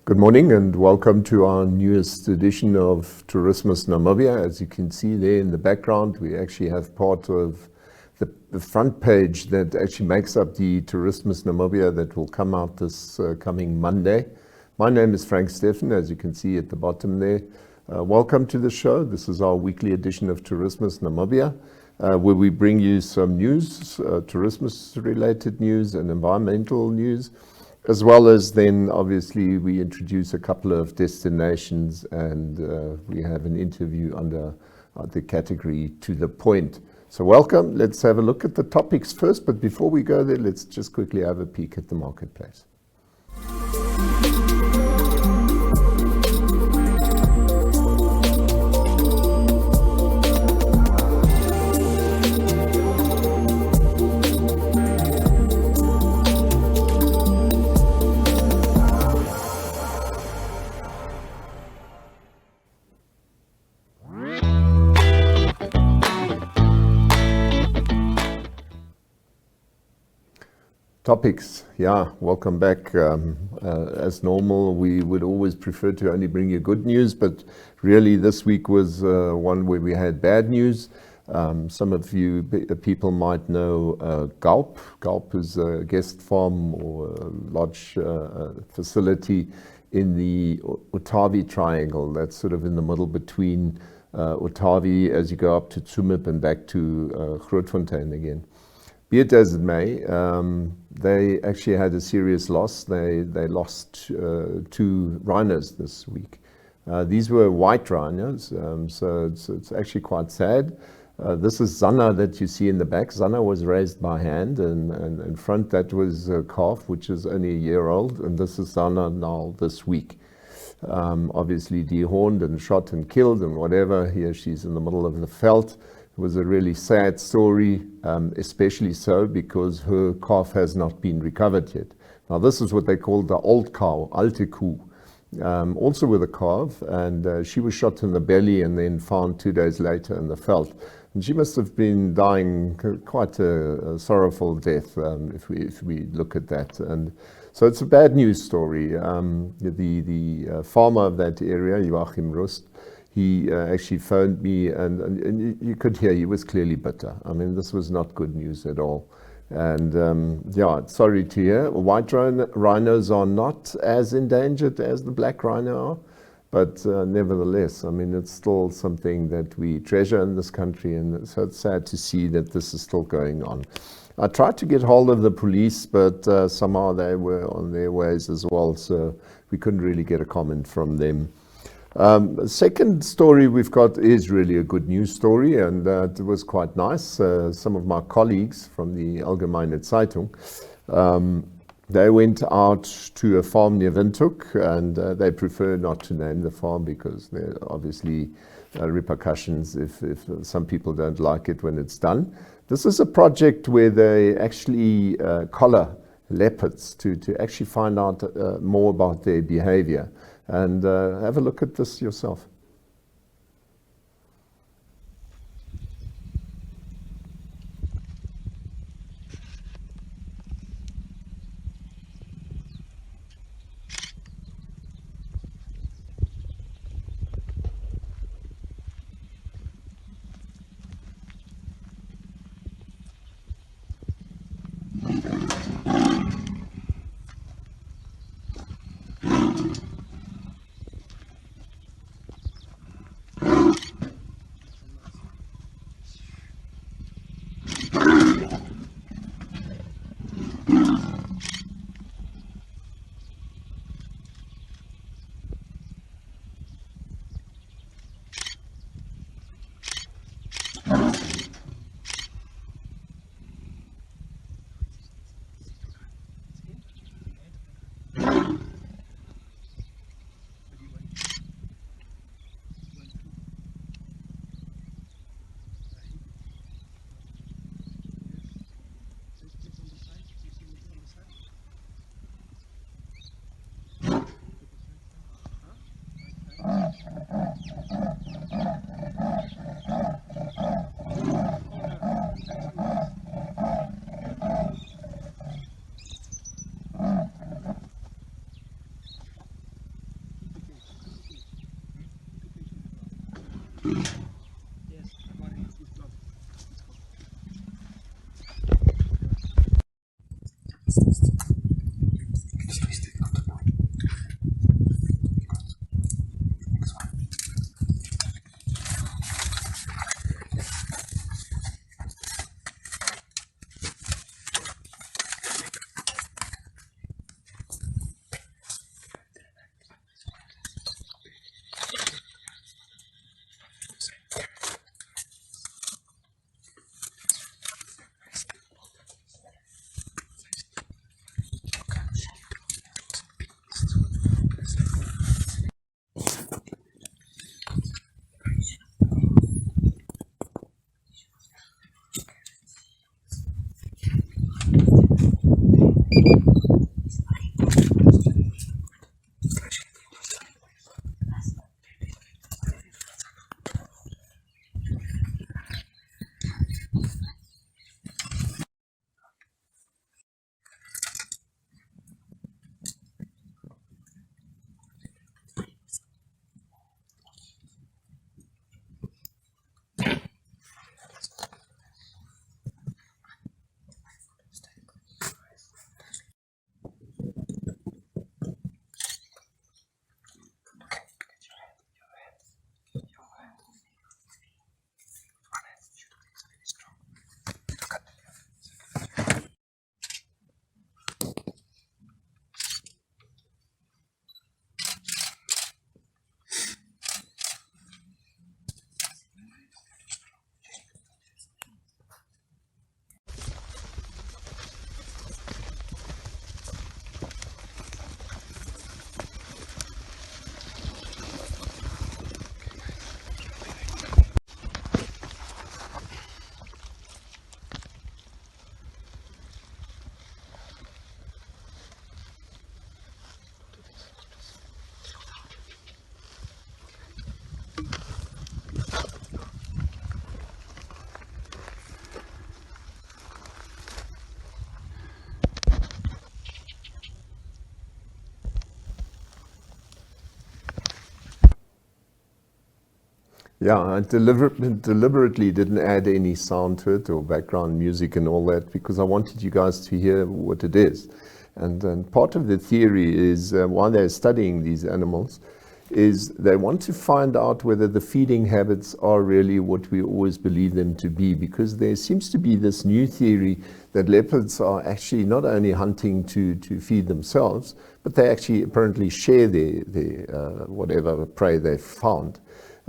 Good morning and welcome to our newest edition of Tourismus Namibia. As you can see there in the background, we actually have part of the front page that actually makes up the Tourismus Namibia that will come out this coming Monday. My name is Frank Steffen, as you can see at the bottom there. Welcome to the show. This is our weekly edition of Tourismus Namibia, where we bring you some news, tourismus-related news and environmental news, as well as then obviously we introduce a couple of destinations and we have an interview under the category To the Point. So welcome, let's have a look at the topics first, but before we go there, let's just quickly have a peek at the marketplace. Topics, yeah, welcome back. As normal, we would always prefer to only bring you good news, but really this week was one where we had bad news. Some of you people might know Gulp. Gulp is a guest farm or a lodge facility in the Otavi Triangle. That's sort of in the middle between Otavi as you go up to Tsumeb and back to Grootfontein again. Be it as it may, they actually had a serious loss. They lost two rhinos this week. These were white rhinos, so it's actually quite sad. This is Zana that you see in the back. Zana was raised by hand, and in front that was a calf, which is only a year old, and this is Zana now this week. Obviously dehorned and shot and killed and whatever. Here she's in the middle of the veld. It was a really sad story, especially so because her calf has not been recovered yet. Now this is what they call the old cow, alte Kuh, also with a calf, and she was shot in the belly and then found 2 days later in the veld. And she must have been dying quite a sorrowful death if we look at that. And so it's a bad news story. The farmer of that area, Joachim Rust, he actually phoned me and you could hear he was clearly bitter. I mean, this was not good news at all. And yeah, sorry to hear. White rhinos are not as endangered as the black rhino are, but nevertheless, I mean, it's still something that we treasure in this country, and so it's sad to see that this is still going on. I tried to get hold of the police, but somehow they were on their ways as well, so we couldn't really get a comment from them. Second story we've got is really a good news story, and it was quite nice. Some of my colleagues from the Allgemeine Zeitung, they went out to a farm near Windhoek, and they prefer not to name the farm because there are obviously repercussions if some people don't like it when it's done. This is a project where they actually collar leopards to actually find out more about their behavior. And have a look at this yourself. Yeah, I deliberately didn't add any sound to it or background music and all that because I wanted you guys to hear what it is. And part of the theory is while they're studying these animals is they want to find out whether the feeding habits are really what we always believe them to be, because there seems to be this new theory that leopards are actually not only hunting to feed themselves, but they actually apparently share their whatever prey they've found.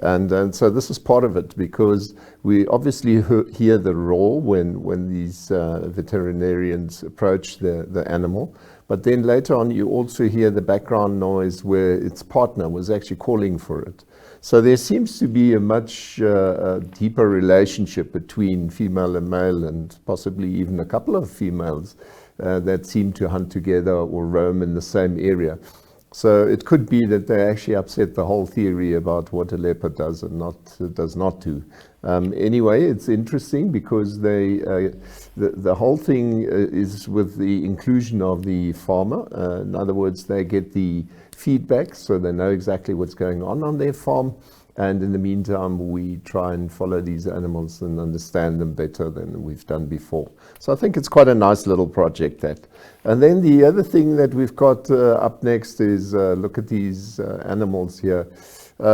And so this is part of it, because we obviously hear the roar when these veterinarians approach the animal. But then later on, you also hear the background noise where its partner was actually calling for it. So there seems to be a much deeper relationship between female and male, and possibly even a couple of females that seem to hunt together or roam in the same area. So it could be that they actually upset the whole theory about what a leopard does and does not do. Anyway, it's interesting because the whole thing is with the inclusion of the farmer. In other words, they get the feedback, so they know exactly what's going on their farm. And in the meantime, we try and follow these animals and understand them better than we've done before. So I think it's quite a nice little project, that. And then the other thing that we've got up next is look at these animals here.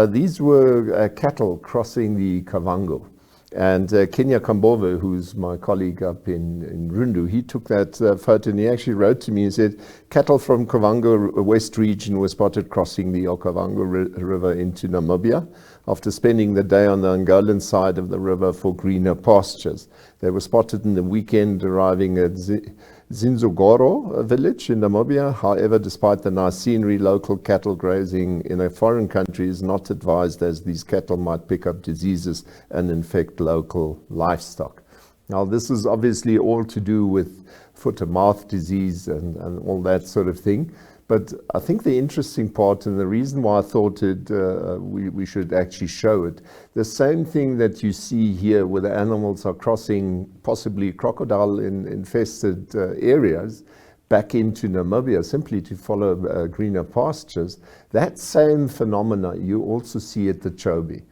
These were cattle crossing the Kavango. And Kenya Kambove, who's my colleague up in Rundu, he took that photo and he actually wrote to me and said, cattle from Kavango West region were spotted crossing the Okavango River into Namibia after spending the day on the Angolan side of the river for greener pastures. They were spotted in the weekend arriving at Zinzogoro village in Namibia. However, despite the nice scenery, local cattle grazing in a foreign country is not advised, as these cattle might pick up diseases and infect local livestock. Now, this is obviously all to do with foot and mouth disease and all that sort of thing. But I think the interesting part, and the reason why I thought we should actually show it, the same thing that you see here where the animals are crossing possibly crocodile-infested areas back into Namibia simply to follow greener pastures, that same phenomena you also see at the Chobe.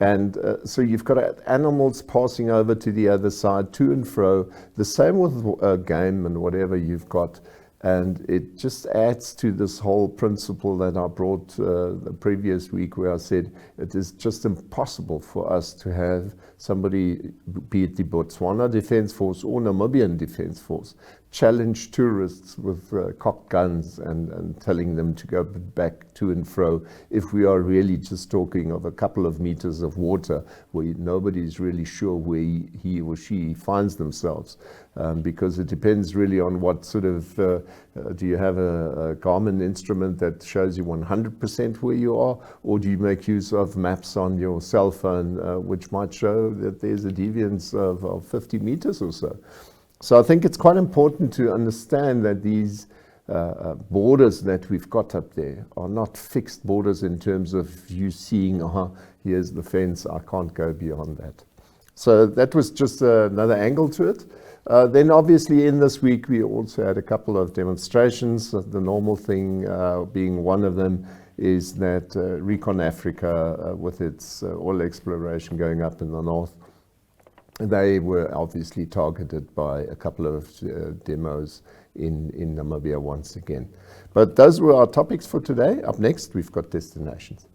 And so you've got animals passing over to the other side, to and fro. The same with game and whatever you've got. And it just adds to this whole principle that I brought the previous week, where I said it is just impossible for us to have somebody, be it the Botswana Defence Force or Namibian Defence Force, challenge tourists with cocked guns and telling them to go back to and fro if we are really just talking of a couple of meters of water where nobody's really sure where he or she finds themselves. Because it depends really on what sort of, do you have a Garmin instrument that shows you 100% where you are, or do you make use of maps on your cell phone, which might show that there's a deviance of 50 meters or so. So I think it's quite important to understand that these borders that we've got up there are not fixed borders in terms of you seeing, here's the fence, I can't go beyond that. So that was just another angle to it. Then obviously in this week we also had a couple of demonstrations. The normal thing being one of them is that Recon Africa, with its oil exploration going up in the north, they were obviously targeted by a couple of demos in Namibia once again. But those were our topics for today. Up next, we've got destinations.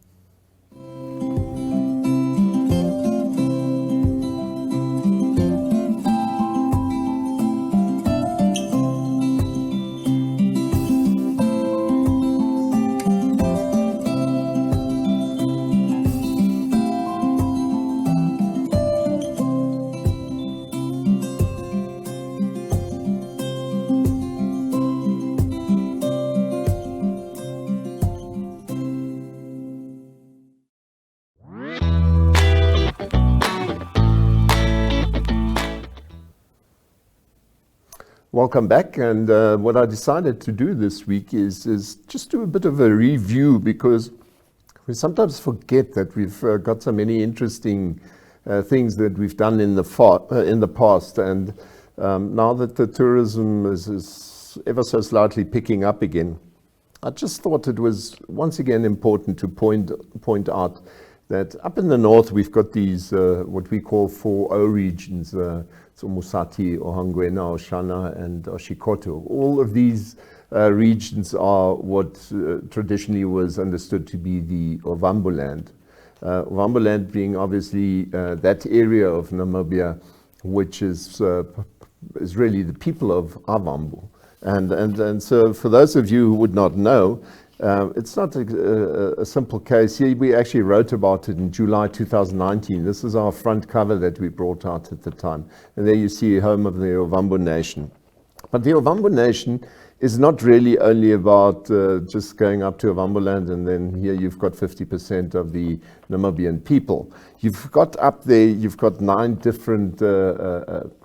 Welcome back, and what I decided to do this week is just do a bit of a review, because we sometimes forget that we've got so many interesting things that we've done in the past, and now that the tourism is ever so slightly picking up again, I just thought it was once again important to point out that up in the north we've got these what we call 4 O-regions. So Musati, Ohangwena, Oshana, and Oshikoto. All of these regions are what traditionally was understood to be the Ovambo land. Ovambo land being obviously that area of Namibia which is really the people of Avambo. And so for those of you who would not know, it's not a simple case. Here we actually wrote about it in July 2019. This is our front cover that we brought out at the time. And there you see home of the Ovambo Nation. But the Ovambo Nation is not really only about just going up to Ovambo land and then here you've got 50% of the Namibian people. You've got up there, you've got 9 different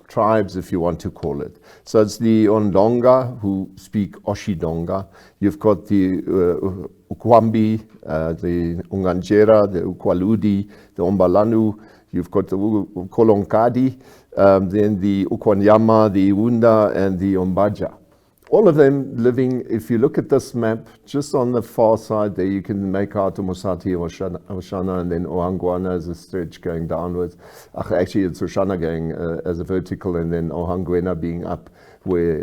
tribes, if you want to call it. So it's the Ondonga, who speak Oshidonga. You've got the Ukwambi, the Unganjera, the Ukwaludi, the Ombalanu. You've got the Kolonkadi, then the Ukwanyama, the Iwunda, and the Ombaja. All of them living, if you look at this map, just on the far side there, you can make out Musati, Oshana, and then Ohangwana as a stretch going downwards. Actually, it's Oshana going as a vertical, and then Ohangwena being up where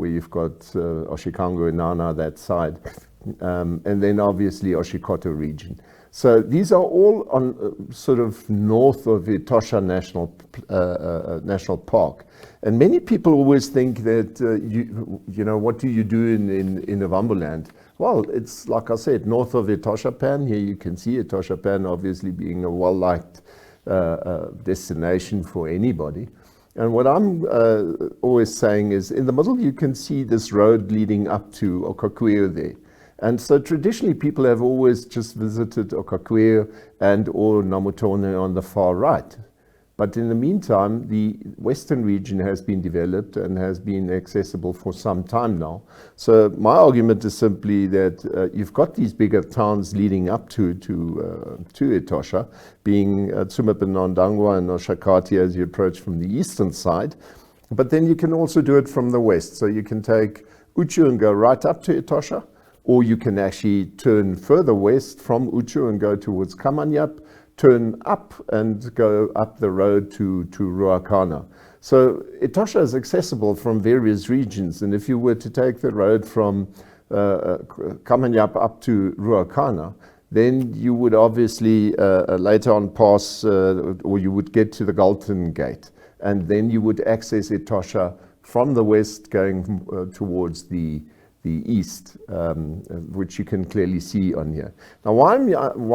you've got Oshikango and Nana, that side. And then obviously Oshikoto region. So these are all on sort of north of Etosha National Park. And many people always think that, you know, what do you do in Ovambo land? Well, it's like I said, north of Etoshapan. Here you can see Etoshapan obviously being a well-liked destination for anybody. And what I'm always saying is, in the middle you can see this road leading up to Okakweo there. And so traditionally people have always just visited Okakweo and or Namutone on the far right. But in the meantime, the western region has been developed and has been accessible for some time now. So my argument is simply that you've got these bigger towns leading up to Etosha, being Tsumeb-Ndangwa and Oshakati as you approach from the eastern side. But then you can also do it from the west. So you can take Uchu and go right up to Etosha, or you can actually turn further west from Uchu and go towards Kamanyap, turn up and go up the road to Ruacana. So Etosha is accessible from various regions, and if you were to take the road from Kamanyap up to Ruacana, then you would obviously later on pass, or you would get to the Galton Gate, and then you would access Etosha from the west going towards the east, which you can clearly see on here. Now, why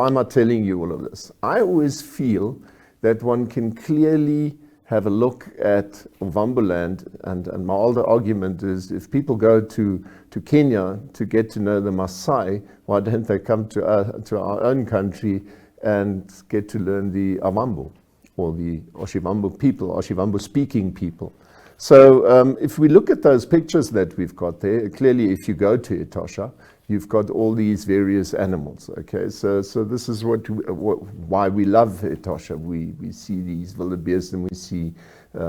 am I telling you all of this? I always feel that one can clearly have a look at Ovamboland, and my older argument is, if people go to Kenya to get to know the Maasai, why don't they come to our own country and get to learn the Avambo, or the Oshivambo people, Oshivambo speaking people? So if we look at those pictures that we've got there, clearly if you go to Etosha, you've got all these various animals. Okay, so this is why we love Etosha. We see these wildebeest, and we see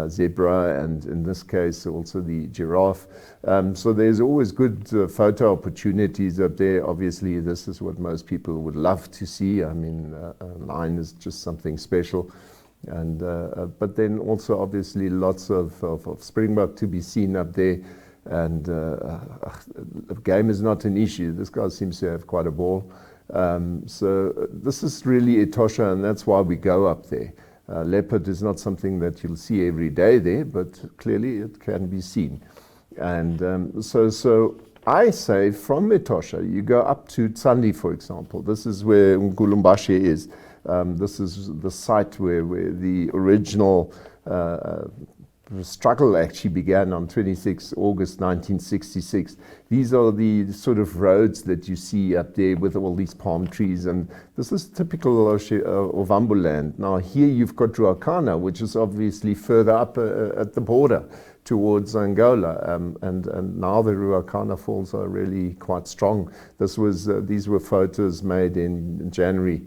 zebra, and in this case also the giraffe. So there's always good photo opportunities up there. Obviously, this is what most people would love to see. I mean, a lion is just something special. And but then also obviously lots of springbok to be seen up there, and game is not an issue. This guy seems to have quite a ball. So this is really Etosha, and that's why we go up there. Leopard is not something that you'll see every day there, but clearly it can be seen. And so I say from Etosha you go up to Tsandi, for example. This is where Nkulumbashe is. This is the site where the original struggle actually began on 26 August 1966. These are the sort of roads that you see up there with all these palm trees, and this is typical of Ovamboland. Now here you've got Ruacana, which is obviously further up at the border towards Angola, and now the Ruacana Falls are really quite strong. These were photos made in January.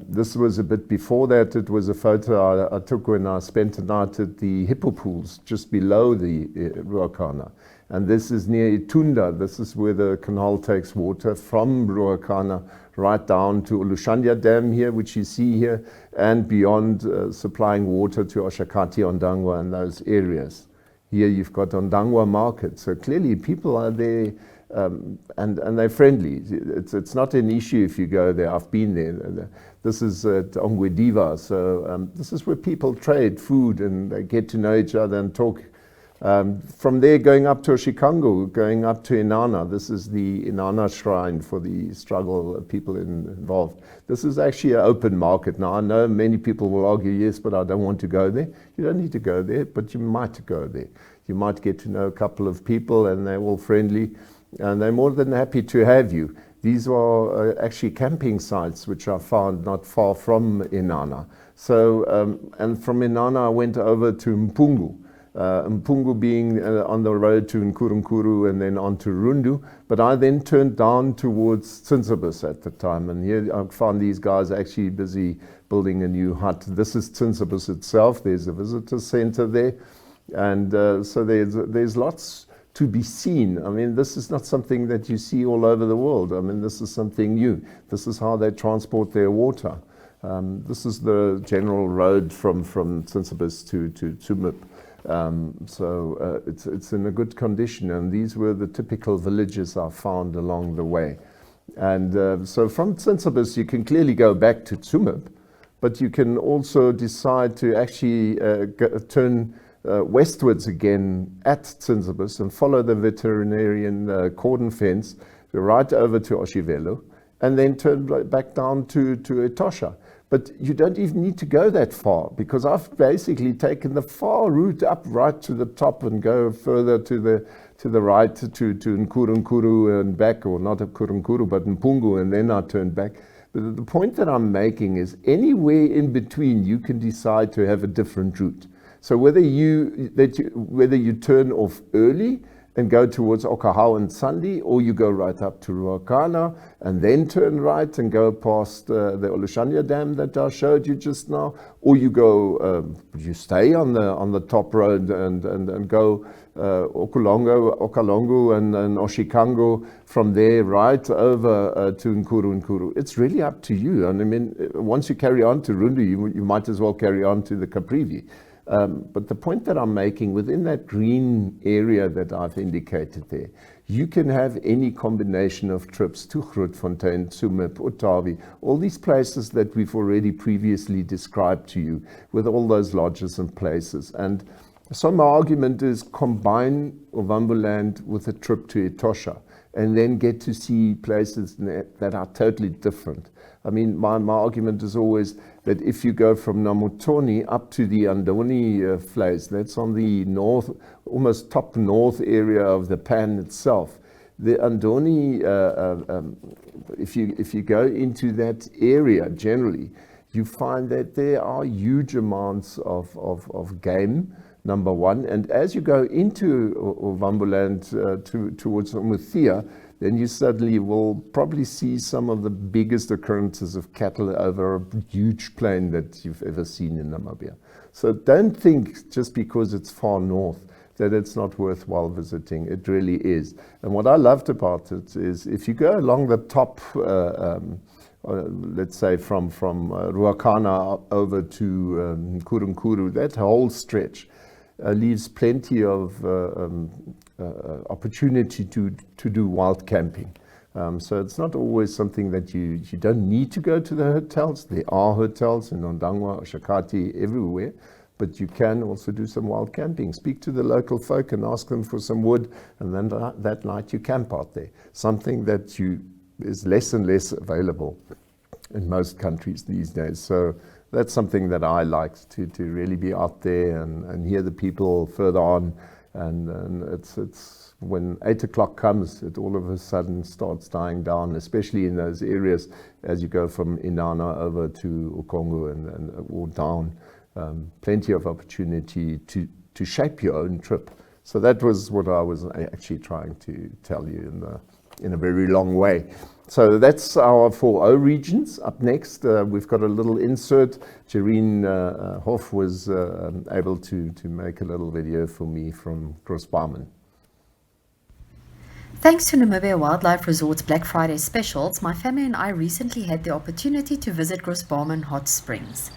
This was a bit before that. It was a photo I took when I spent a night at the hippo pools just below the Ruacana. And this is near Itunda. This is where the canal takes water from Ruacana right down to Olushanya Dam here, which you see here, and beyond, supplying water to Oshakati, Ondangwa, and those areas. Here you've got Ondangwa Market. So clearly people are there. And they're friendly. It's not an issue if you go there. I've been there. This is at Ongwediva, so this is where people trade food and they get to know each other and talk. From there, going up to Oshikango, going up to Inanna. This is the Inanna shrine for the struggle people involved. This is actually an open market. Now, I know many people will argue, yes, but I don't want to go there. You don't need to go there, but you might go there. You might get to know a couple of people, and they're all friendly. And they're more than happy to have you. These are actually camping sites which I found not far from Inanna. So, and from Inanna I went over to Mpungu. Mpungu being on the road to Nkurunkuru and then on to Rundu. But I then turned down towards Tsinsabis at the time. And here I found these guys actually busy building a new hut. This is Tsinsabis itself. There's a visitor center there. And so there's lots to be seen. I mean, this is not something that you see all over the world. I mean, this is something new. This is how they transport their water. This is the general road from Tsinsabis to Tsumeb. So it's in a good condition, and these were the typical villages I found along the way. And so from Tsinsabis you can clearly go back to Tsumeb, but you can also decide to actually turn westwards again at Tsinsabis and follow the veterinarian cordon fence right over to Oshivelo, and then turn back down to Etosha. But you don't even need to go that far, because I've basically taken the far route up right to the top and go further to the right to Nkurunkuru and back, or not Nkurunkuru but Mpungu, and then I turned back. But the point that I'm making is anywhere in between you can decide to have a different route. So whether you turn off early and go towards Okahau and Sandi, or you go right up to Ruakana and then turn right and go past the Olushanya Dam that I showed you just now, or you go, you stay on the top road and go Okalongo and Oshikango from there right over to Nkuru. It's really up to you. And I mean, once you carry on to Rundu, you might as well carry on to the Caprivi. But the point that I'm making, within that green area that I've indicated there, you can have any combination of trips to Grootfontein, Tsumeb, Otavi, all these places that we've already previously described to you, with all those lodges and places. And so my argument is combine Ovamboland with a trip to Etosha, and then get to see places that are totally different. I mean, my argument is always that if you go from Namutoni up to the Andoni place, that's on the north, almost top north area of the pan itself. The Andoni, if you go into that area generally, you find that there are huge amounts of game, number one. And as you go into Ovamboland towards Umuthia, then you suddenly will probably see some of the biggest occurrences of cattle over a huge plain that you've ever seen in Namibia. So don't think just because it's far north that it's not worthwhile visiting. It really is. And what I loved about it is if you go along the top, let's say from Ruakana over to Nkuru, that whole stretch leaves plenty of opportunity to do wild camping. So it's not always something that you don't need to go to the hotels. There are hotels in Ondangwa, Oshakati, everywhere, but you can also do some wild camping. Speak to the local folk and ask them for some wood, and then that night you camp out there. Something that is less and less available in most countries these days. So that's something that I like, to really be out there and hear the people further on. And it's when 8 o'clock comes, it all of a sudden starts dying down, especially in those areas as you go from Inanna over to Okongo and or down. Plenty of opportunity to shape your own trip. So that was what I was actually trying to tell you in a very long way. So that's our 4 O-Regions. Up next, we've got a little insert. Jareen Hoff was able to make a little video for me from Grossbarmen. Thanks to Namibia Wildlife Resort's Black Friday specials, my family and I recently had the opportunity to visit Grossbarmen Hot Springs.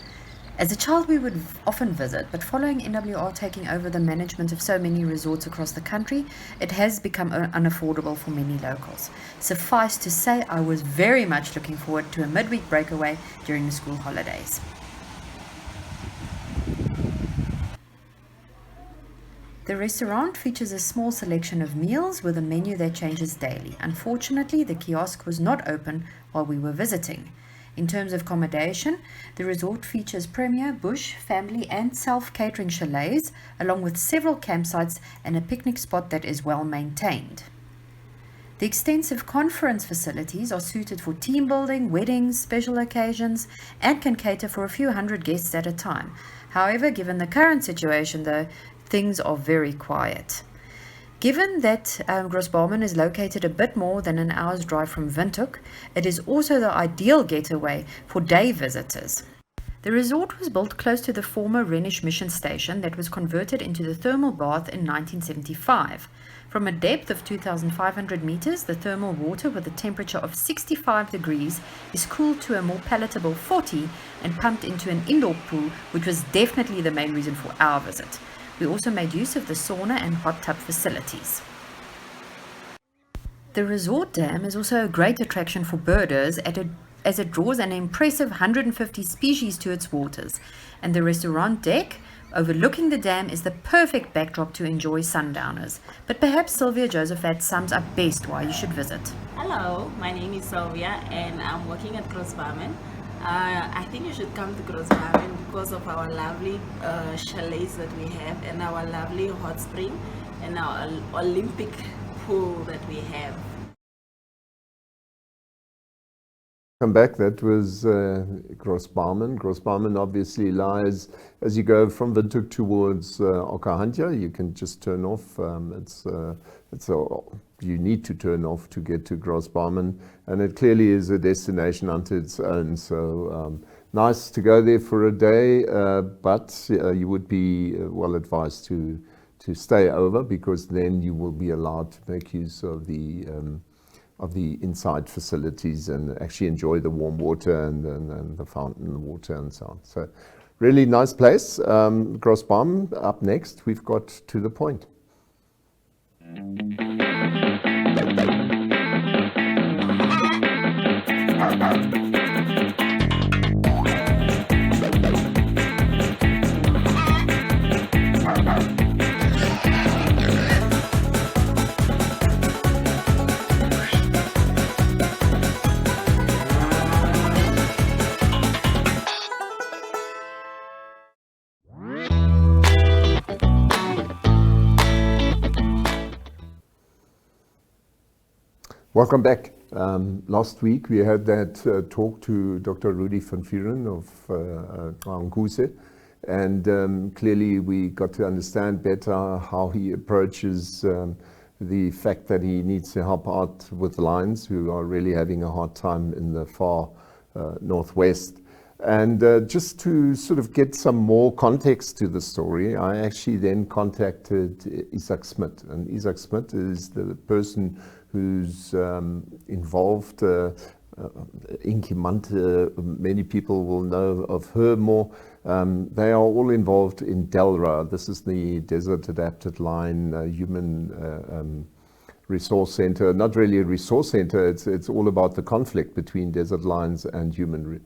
As a child, we would often visit, but following NWR taking over the management of so many resorts across the country, it has become unaffordable for many locals. Suffice to say, I was very much looking forward to a midweek breakaway during the school holidays. The restaurant features a small selection of meals with a menu that changes daily. Unfortunately, the kiosk was not open while we were visiting. In terms of accommodation, the resort features premier, bush, family and self-catering chalets, along with several campsites and a picnic spot that is well maintained. The extensive conference facilities are suited for team building, weddings, special occasions, and can cater for a few hundred guests at a time. However, given the current situation though, things are very quiet. Given that Grossbarmen is located a bit more than an hour's drive from Windhoek, it is also the ideal getaway for day visitors. The resort was built close to the former Rhenish Mission Station that was converted into the thermal bath in 1975. From a depth of 2,500 meters, the thermal water with a temperature of 65 degrees is cooled to a more palatable 40 and pumped into an indoor pool, which was definitely the main reason for our visit. We also made use of the sauna and hot tub facilities. The resort dam is also a great attraction for birders as it draws an impressive 150 species to its waters, and the restaurant deck overlooking the dam is the perfect backdrop to enjoy sundowners. But perhaps Sylvia Josephat sums up best why you should visit. Hello, my name is Sylvia and I'm working at Grossbarmen. I think you should come to Grossbarmen because of our lovely chalets that we have, and our lovely hot spring and our Olympic pool that we have. Come back, that was Grossbarmen. Grossbarmen obviously lies as you go from Windhoek towards Okahandja. You can just turn off. You need to turn off to get to Grossbarmen, and it clearly is a destination unto its own. So nice to go there for a day, but you would be well advised to stay over, because then you will be allowed to make use of the inside facilities and actually enjoy the warm water and the fountain water and so on. So really nice place. Grossbarmen up next. We've got To the Point. Welcome back. Last week we had that talk to Dr. Rudy van Vuren of Kaokoveld, and clearly we got to understand better how he approaches the fact that he needs to help out with lions who are really having a hard time in the far northwest. And just to sort of get some more context to the story, I actually then contacted Izak Smit. And Izak Smit is the person who's involved. Inky Mante, many people will know of her more. They are all involved in DeLHRA. This is the Desert Adapted Lion Human Resource Center. Not really a resource center, it's all about the conflict between desert lions and humans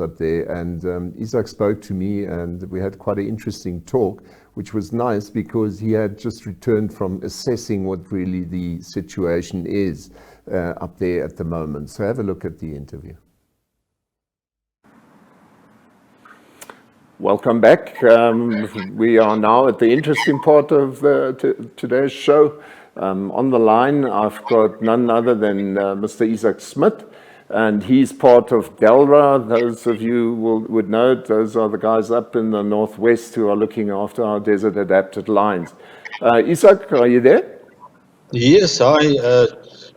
up there. And Izak spoke to me, and we had quite an interesting talk, which was nice because he had just returned from assessing what really the situation is up there at the moment. So have a look at the interview. Welcome back. We are now at the interesting part of today's show. On the line, I've got none other than Mr. Izak Smit, and he's part of DeLHRA. Those of you would know it. Those are the guys up in the northwest who are looking after our desert adapted lions. Izak, are you there? Yes, hi,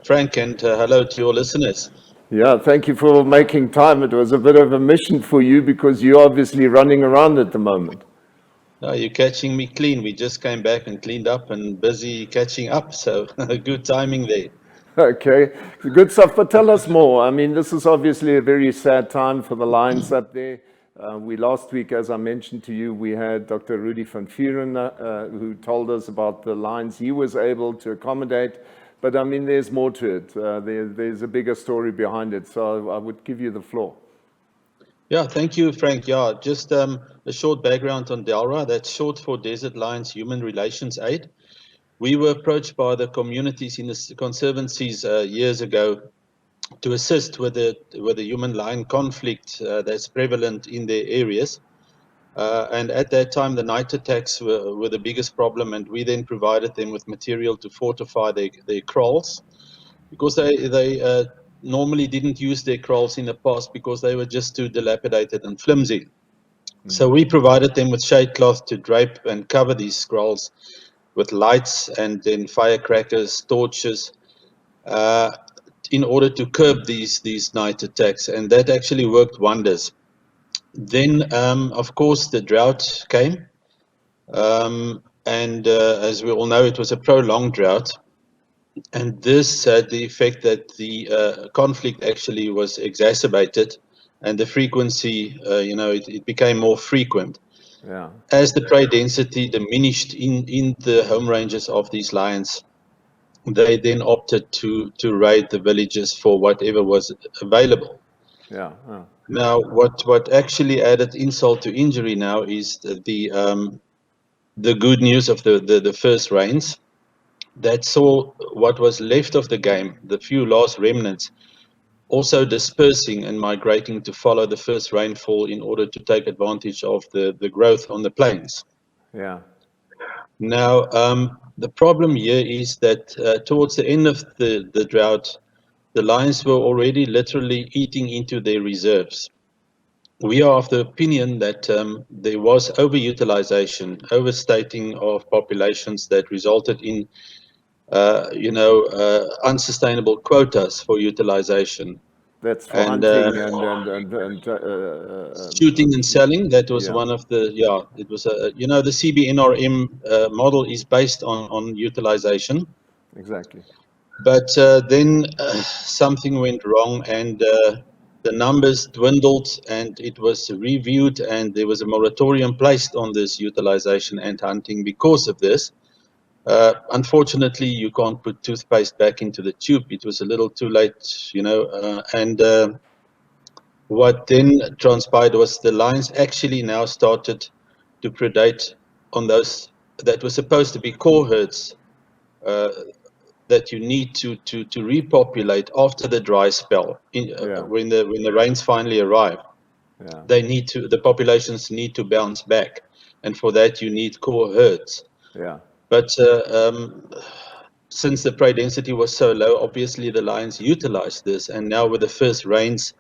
Frank, and hello to your listeners. Yeah, thank you for making time. It was a bit of a mission for you because you're obviously running around at the moment. You're catching me clean. We just came back and cleaned up and busy catching up, so good timing there. Okay, good stuff. But tell us more. I mean, this is obviously a very sad time for the lions up there. Last week, as I mentioned to you, we had Dr. Rudy van Vuren who told us about the lions he was able to accommodate. But I mean, there's more to it. There's a bigger story behind it. So I would give you the floor. Yeah, thank you, Frank. Yeah, just a short background on DeLHRA. That's short for Desert Lions Human Relations Aid. We were approached by the communities in the conservancies years ago to assist with the human-lion conflict that's prevalent in their areas. And at that time, the night attacks were the biggest problem, and we then provided them with material to fortify their kraals, because they normally didn't use their kraals in the past because they were just too dilapidated and flimsy. So we provided them with shade cloth to drape and cover these kraals with lights and then firecrackers, torches, in order to curb these night attacks, and that actually worked wonders. Then, of course, the drought came, and as we all know, it was a prolonged drought, and this had the effect that the conflict actually was exacerbated, and the frequency, it became more frequent. Yeah. As the prey density diminished in the home ranges of these lions, they then opted to raid the villages for whatever was available. Yeah. Now, what actually added insult to injury now is the good news of the first rains that saw what was left of the game, the few last remnants, also dispersing and migrating to follow the first rainfall in order to take advantage of the growth on the plains. Yeah. Now, the problem here is that towards the end of the drought, the lions were already literally eating into their reserves. We are of the opinion that there was overutilization, overstating of populations that resulted in, unsustainable quotas for utilization. That's for And hunting and shooting and selling, that was yeah, one of the, it was the CBNRM model is based on utilization. exactly. But then something went wrong, and the numbers dwindled, and it was reviewed, and there was a moratorium placed on this utilization and hunting because of this. Unfortunately, you can't put toothpaste back into the tube. It was a little too late, and what then transpired was the lions actually now started to predate on those that were supposed to be core herds uh, that you need to repopulate after the dry spell. Yeah, When the rains finally arrive, yeah, the populations need to bounce back, and for that you need core herds. yeah. But since the prey density was so low, obviously the lions utilized this, and now with the first rains,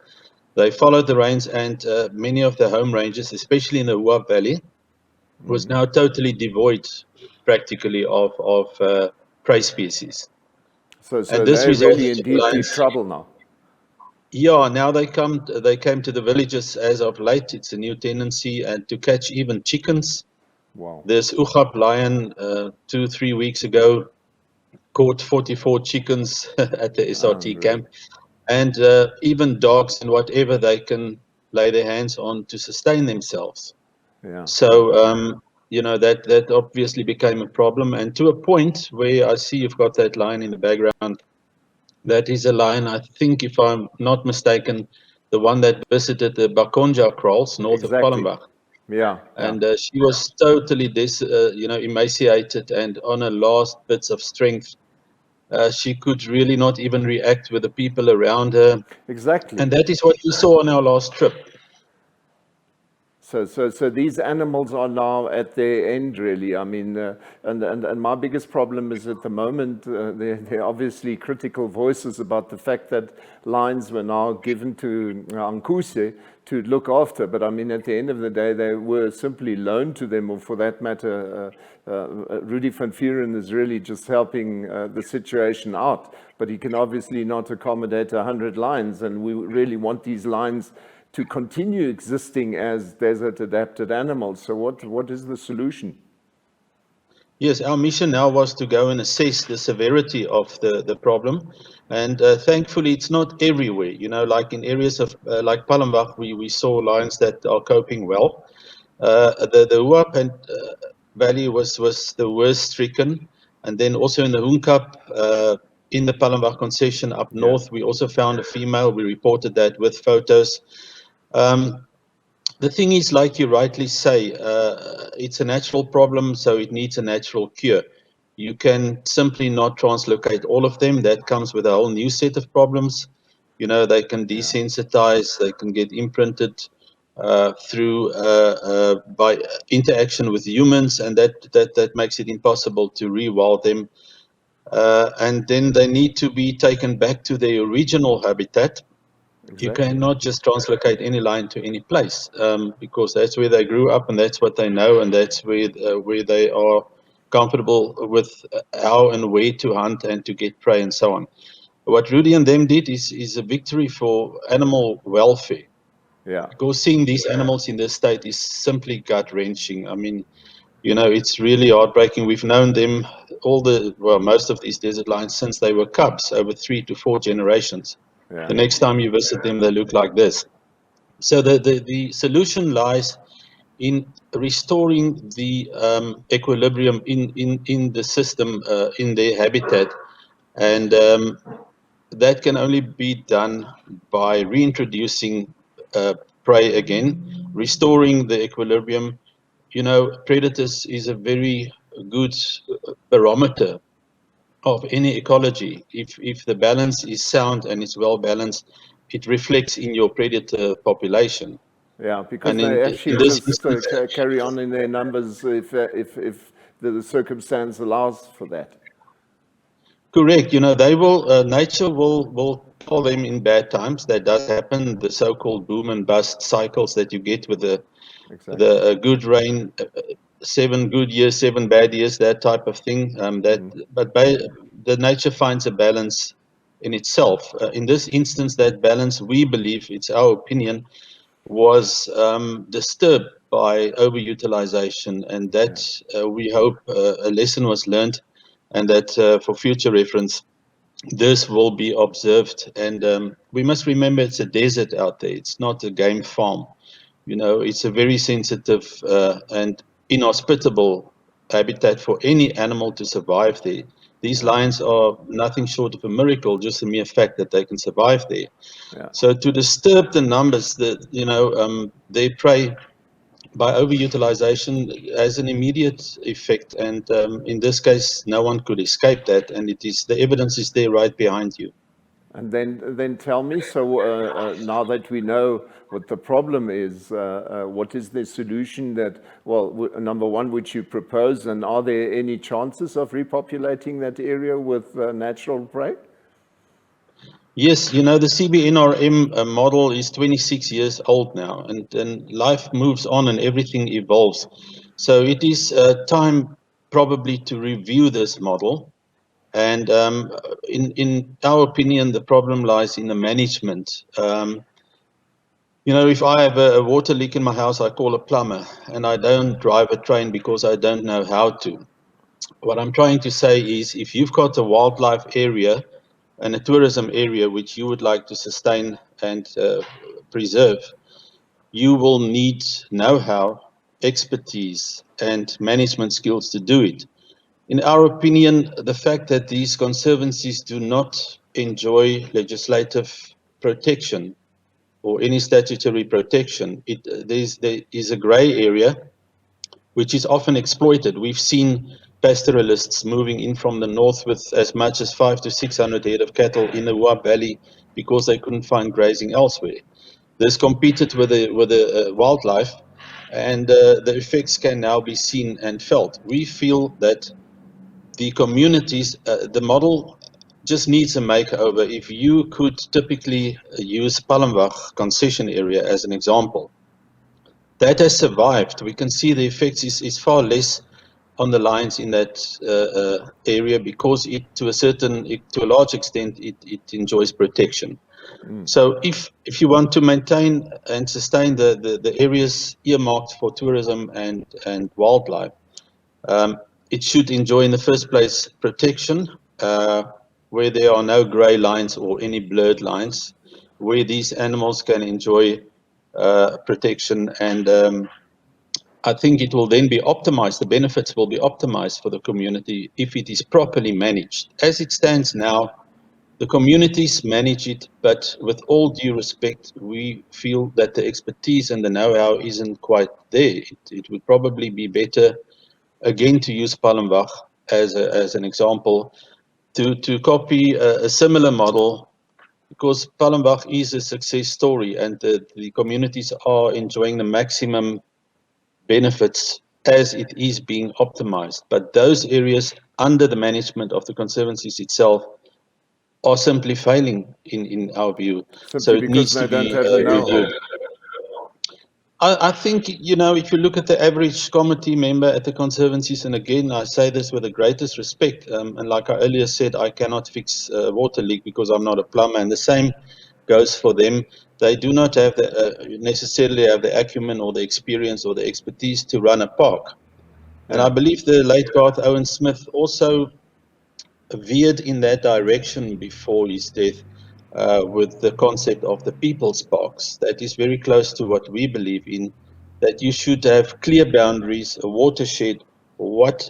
they followed the rains, and many of the home ranges, especially in the Hua Valley, was now totally devoid, practically, of prey species. So And this they're really resulted in in deep lions. trouble now. Yeah, now they came to the villages as of late. It's a new tendency, and to catch even chickens. Wow. This Ugap lion 2-3 weeks ago caught 44 chickens at the SRT Unreal. camp, and even dogs and whatever they can lay their hands on to sustain themselves. Yeah. So that obviously became a problem, and to a point where I see you've got that lion in the background. That is a lion, I think, if I'm not mistaken, the one that visited the Bakonja kraals north of Exactly. Palmbach. Yeah, yeah. And she was totally emaciated and on her last bits of strength. She could really not even react with the people around her. Exactly. And that is what we saw on our last trip. So these animals are now at their end, really. I mean, and my biggest problem is at the moment, there are obviously critical voices about the fact that lions were now given to Ankuse to look after. But I mean, at the end of the day, they were simply loaned to them, or for that matter, Rudy van Vuren is really just helping the situation out. But he can obviously not accommodate 100 lions, and we really want these lions to continue existing as desert-adapted animals. So what is the solution? Yes, our mission now was to go and assess the severity of the problem. And thankfully, it's not everywhere. Like in areas of like Palmbach, we saw lions that are coping well. The Huap and Valley was the worst stricken. And then also in the Hunkap, in the Palmbach concession up Yeah, north, we also found a female. We reported that with photos. Um, the thing is, like you rightly say, it's a natural problem, so it needs a natural cure. You can simply not translocate all of them. That comes with a whole new set of problems. They can yeah, desensitize, they can get imprinted through by interaction with humans, and that makes it impossible to rewild them. And then they need to be taken back to their original habitat. You exactly. cannot just translocate any lion to any place, because that's where they grew up and that's what they know, and that's where they are comfortable with how and where to hunt and to get prey and so on. What Rudy and them did is a victory for animal welfare, Yeah, because seeing these animals in this state is simply gut wrenching. I mean, it's really heartbreaking. We've known them most of these desert lions since they were cubs, over 3 to 4 generations. The yeah, next time you visit them, they look like this. So the solution lies in restoring the equilibrium in the system, in their habitat. And that can only be done by reintroducing prey again, restoring the equilibrium. Predators is a very good barometer of any ecology. If the balance is sound and it's well balanced, it reflects in your predator population. yeah. Because And they in actually this just instance, carry on in their numbers if the circumstance allows for that. correct. They will nature will fall them in bad times. That does happen, the so-called boom and bust cycles that you get with Exactly. the good rain, 7 good years, 7 bad years, that type of thing. The nature finds a balance in itself. In this instance, that balance, we believe, it's our opinion, was disturbed by overutilization, and that we hope a lesson was learned, and that for future reference, this will be observed. And we must remember it's a desert out there. It's not a game farm. You know, it's a very sensitive and inhospitable habitat for any animal to survive there. These lions are nothing short of a miracle, just the mere fact that they can survive there. Yeah. So to disturb the numbers, they prey by overutilization has an immediate effect, and in this case, no one could escape that, and the evidence is there right behind you. And then tell me, so now that we know what the problem is, what is the solution that, well, number one, which you propose, and are there any chances of repopulating that area with natural prey? Yes, you know, the CBNRM model is 26 years old now, and life moves on and everything evolves. So it is time probably to review this model. And in our opinion, the problem lies in the management. You know, if I have a water leak in my house, I call a plumber, and I don't drive a train because I don't know how to. What I'm trying to say is, if you've got a wildlife area and a tourism area which you would like to sustain and preserve, you will need know-how, expertise, and management skills to do it. In our opinion, the fact that these conservancies do not enjoy legislative protection or any statutory protection, there is a gray area which is often exploited. We've seen pastoralists moving in from the north with as much as 500 to 600 head of cattle in the Wab Valley because they couldn't find grazing elsewhere. This competed with the wildlife, and the effects can now be seen and felt. We feel that the communities, the model just needs a makeover. If you could typically use Palmbach concession area as an example, that has survived. We can see the effects is far less on the lions in that area because to a large extent, it enjoys protection. So if you want to maintain and sustain the areas earmarked for tourism and wildlife, it should enjoy in the first place protection, where there are no grey lines or any blurred lines, where these animals can enjoy protection, and I think it will then be optimized. The benefits will be optimized for the community if it is properly managed. As it stands now, the communities manage it, but with all due respect, we feel that the expertise and the know-how isn't quite there. It would probably be better, again, to use Palmbach as an example, to copy a similar model, because Palmbach is a success story, and the communities are enjoying the maximum benefits as it is being optimized. But those areas under the management of the conservancies itself are simply failing in our view. So Simply it because needs to they don't be have the know-how. reviewed. I think, you know, if you look at the average committee member at the conservancies, and again, I say this with the greatest respect, and like I earlier said, I cannot fix a water leak because I'm not a plumber, and the same goes for them. They do not have necessarily have the acumen or the experience or the expertise to run a park. And I believe the late Garth Owen Smith also veered in that direction before his death, with the concept of the people's parks. That is very close to what we believe in, that you should have clear boundaries, a watershed, what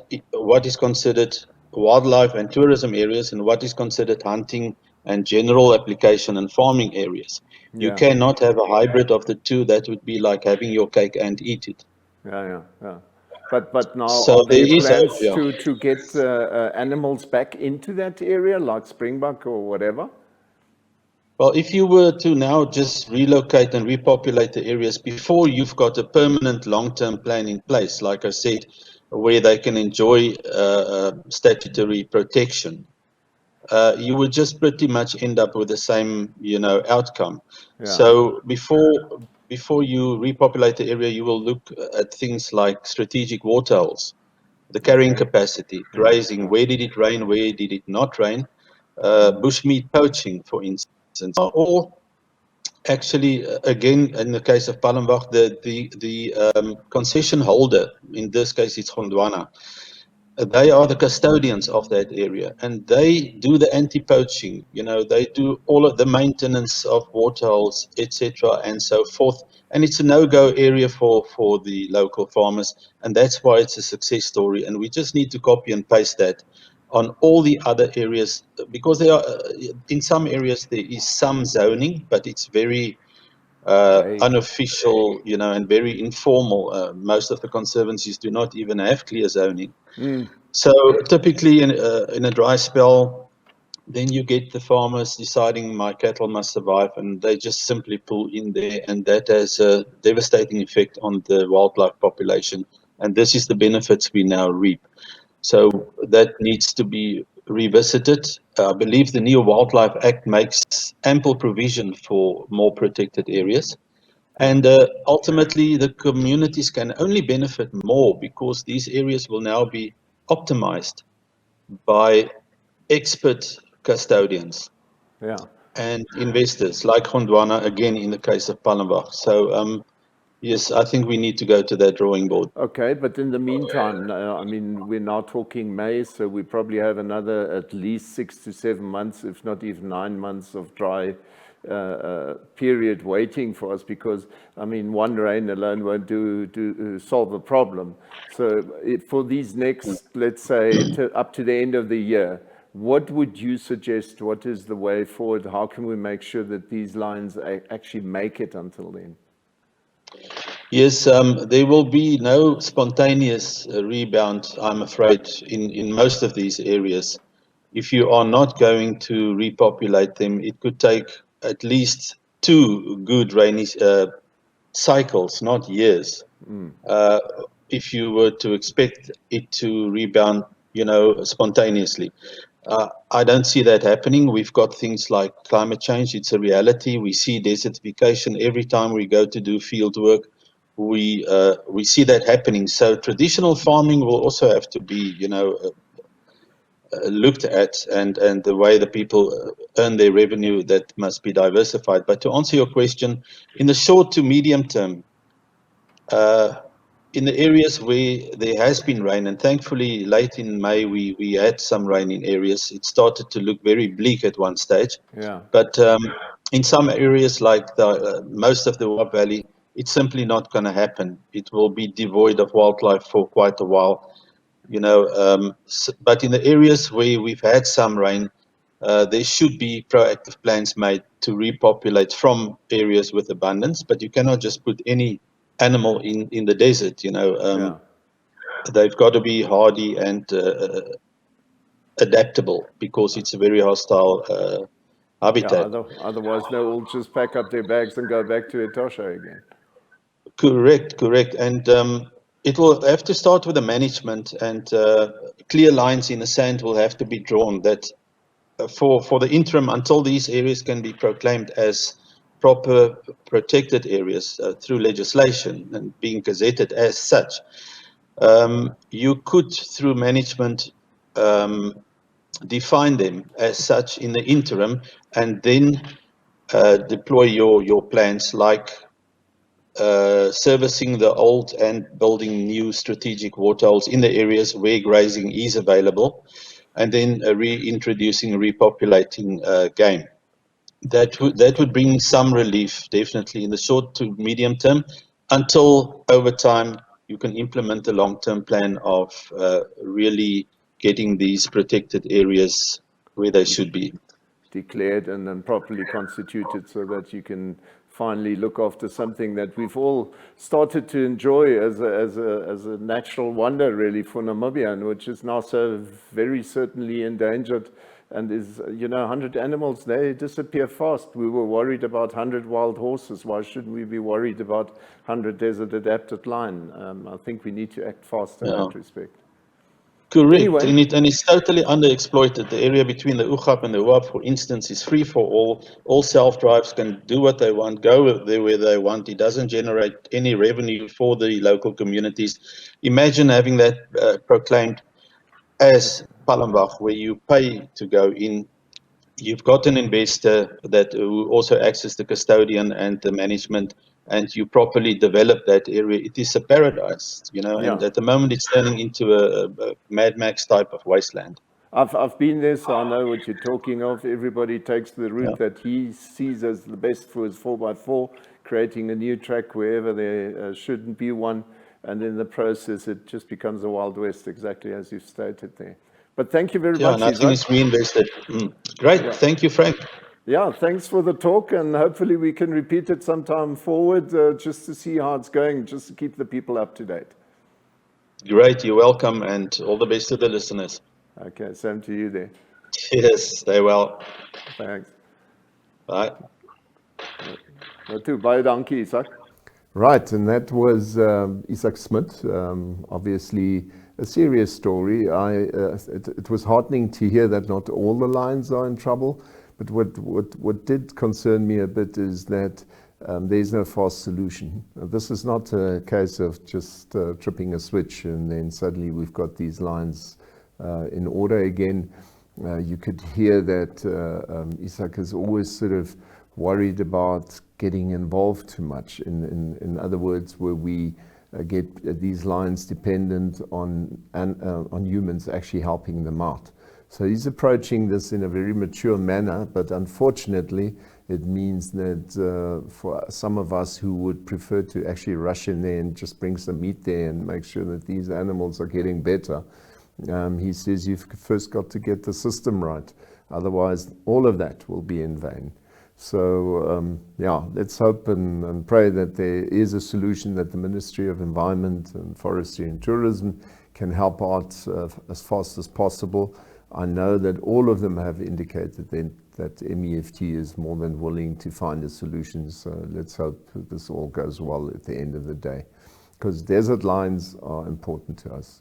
is considered wildlife and tourism areas, and what is considered hunting and general application and farming areas. You Yeah. cannot have a hybrid of the two. That would be like having your cake and eat it. Yeah. But now, So are there there is a, plans yeah. to get animals back into that area, like springbuck or whatever? Well, if you were to now just relocate and repopulate the areas before you've got a permanent long-term plan in place, like I said, where they can enjoy statutory protection, you would just pretty much end up with the same, outcome. Yeah. So before you repopulate the area, you will look at things like strategic water holes, the carrying Okay. capacity, grazing, where did it rain, where did it not rain, bushmeat poaching, for instance, or actually, again, in the case of Palmbach, the concession holder, in this case it's Gondwana, they are the custodians of that area, and they do the anti-poaching. They do all of the maintenance of waterholes, etc., and so forth. And it's a no-go area for the local farmers, and that's why it's a success story. And we just need to copy and paste that on all the other areas, because there are in some areas there is some zoning, but it's very unofficial, and very informal. Most of the conservancies do not even have clear zoning. So typically in a dry spell, then you get the farmers deciding my cattle must survive, and they just simply pull in there, and that has a devastating effect on the wildlife population. And this is the benefits we now reap. So that needs to be revisited. I believe the new Wildlife Act makes ample provision for more protected areas. And ultimately, the communities can only benefit more because these areas will now be optimized by expert custodians Yeah. and investors like Gondwana, again, in the case of Palmbach. So, yes, I think we need to go to that drawing board. Okay, but in the meantime, I mean, we're now talking May, so we probably have another at least 6 to 7 months, if not even 9 months of dry period waiting for us, because, I mean, one rain alone won't solve the problem. So for these next, let's say, up to the end of the year, what would you suggest? What is the way forward? How can we make sure that these lines actually make it until then? Yes, there will be no spontaneous rebound, I'm afraid, in most of these areas. If you are not going to repopulate them, it could take at least 2 good rainy cycles, not years, if you were to expect it to rebound, spontaneously. I don't see that happening. We've got things like climate change. It's a reality. We see desertification every time we go to do field work. We see that happening. So traditional farming will also have to be, looked at, and the way the people earn their revenue, that must be diversified. But to answer your question, in the short to medium term, in the areas where there has been rain, and thankfully late in May we had some rain in areas, it started to look very bleak at one stage. Yeah. But in some areas like most of the Wap Valley, it's simply not going to happen. It will be devoid of wildlife for quite a while. But in the areas where we've had some rain, there should be proactive plans made to repopulate from areas with abundance, but you cannot just put any animal in the desert. Yeah. They've got to be hardy and adaptable, because it's a very hostile Yeah, habitat. otherwise they will just pack up their bags and go back to Etosha again. Correct. And it will have to start with the management, and clear lines in the sand will have to be drawn that for the interim, until these areas can be proclaimed as proper protected areas through legislation and being gazetted as such. You could, through management, define them as such in the interim, and then deploy your plans, like servicing the old and building new strategic waterholes in the areas where grazing is available, and then reintroducing, repopulating game. That would bring some relief, definitely, in the short to medium term, until over time you can implement the long-term plan of really getting these protected areas where they should be. Declared and then properly constituted, so that you can finally look after something that we've all started to enjoy as a natural wonder, really, for Namibia, and which is now so very certainly endangered. And is, 100 animals, they disappear fast. We were worried about 100 wild horses. Why shouldn't we be worried about 100 desert adapted lion? I think we need to act fast in that respect. Correct, Anyway. and it's totally underexploited. The area between the Ugap and the Huap, for instance, is free for all. All self-drives can do what they want, go there where they want. It doesn't generate any revenue for the local communities. Imagine having that proclaimed as Palmbach, where you pay to go in. You've got an investor that who also acts as the custodian and the management, and you properly develop that area. It is a paradise, and at the moment it's turning into a Mad Max type of wasteland. I've been there, so I know what you're talking of. Everybody takes the route that he sees as the best for his 4x4, creating a new track wherever there shouldn't be one. And in the process, it just becomes a Wild West, exactly as you've stated there. But thank you very much, nothing Izak. is reinvested. Great, thank you, Frank. Yeah, thanks for the talk, and hopefully we can repeat it sometime forward, just to see how it's going, just to keep the people up to date. Great, you're welcome, and all the best to the listeners. Okay, same to you there. Yes, stay well. Thanks. Bye. Baie dankie, Izak. Right, and that was Izak Smit, obviously a serious story. It was heartening to hear that not all the lines are in trouble, but what did concern me a bit is that there's no fast solution. This is not a case of just tripping a switch and then suddenly we've got these lines in order again. You could hear that Izak is always sort of worried about getting involved too much. In other words, where we get these lines dependent on humans actually helping them out. So he's approaching this in a very mature manner, but unfortunately it means that for some of us who would prefer to actually rush in there and just bring some meat there and make sure that these animals are getting better, he says you've first got to get the system right. Otherwise, all of that will be in vain. So, let's hope and pray that there is a solution that the Ministry of Environment and Forestry and Tourism can help out as fast as possible. I know that all of them have indicated that MEFT is more than willing to find a solution. So let's hope that this all goes well at the end of the day. Because desert lines are important to us.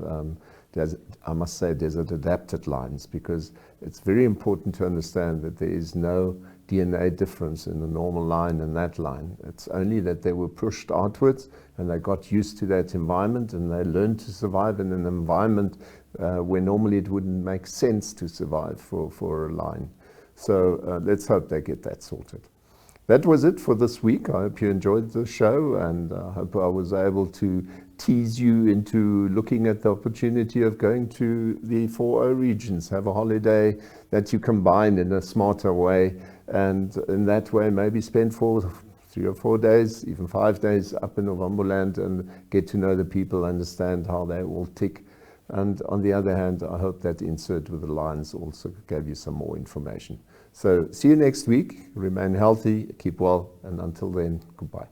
I must say desert adapted lines, because it's very important to understand that there is no DNA difference in the normal line and that line. It's only that they were pushed outwards and they got used to that environment and they learned to survive in an environment where normally it wouldn't make sense to survive for a line. So let's hope they get that sorted. That was it for this week. I hope you enjoyed the show, and I hope I was able to tease you into looking at the opportunity of going to the 4 O-Regions, have a holiday that you combine in a smarter way, and in that way maybe spend 3 or 4 days, even 5 days up in Novemberland and get to know the people, understand how they all tick. And on the other hand, I hope that insert with the lines also gave you some more information. So see you next week. Remain healthy, keep well, and until then, goodbye.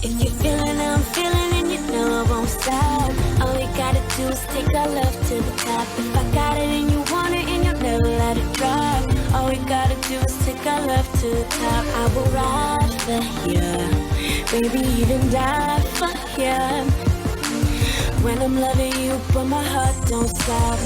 If you're feeling how I'm feeling and you know I won't stop, all we gotta do is take our love to the top. If I got it and you want it and you'll never let it drop, all we gotta do is take our love to the top. I will ride for you, baby, even die for you. When I'm loving you, but my heart don't stop.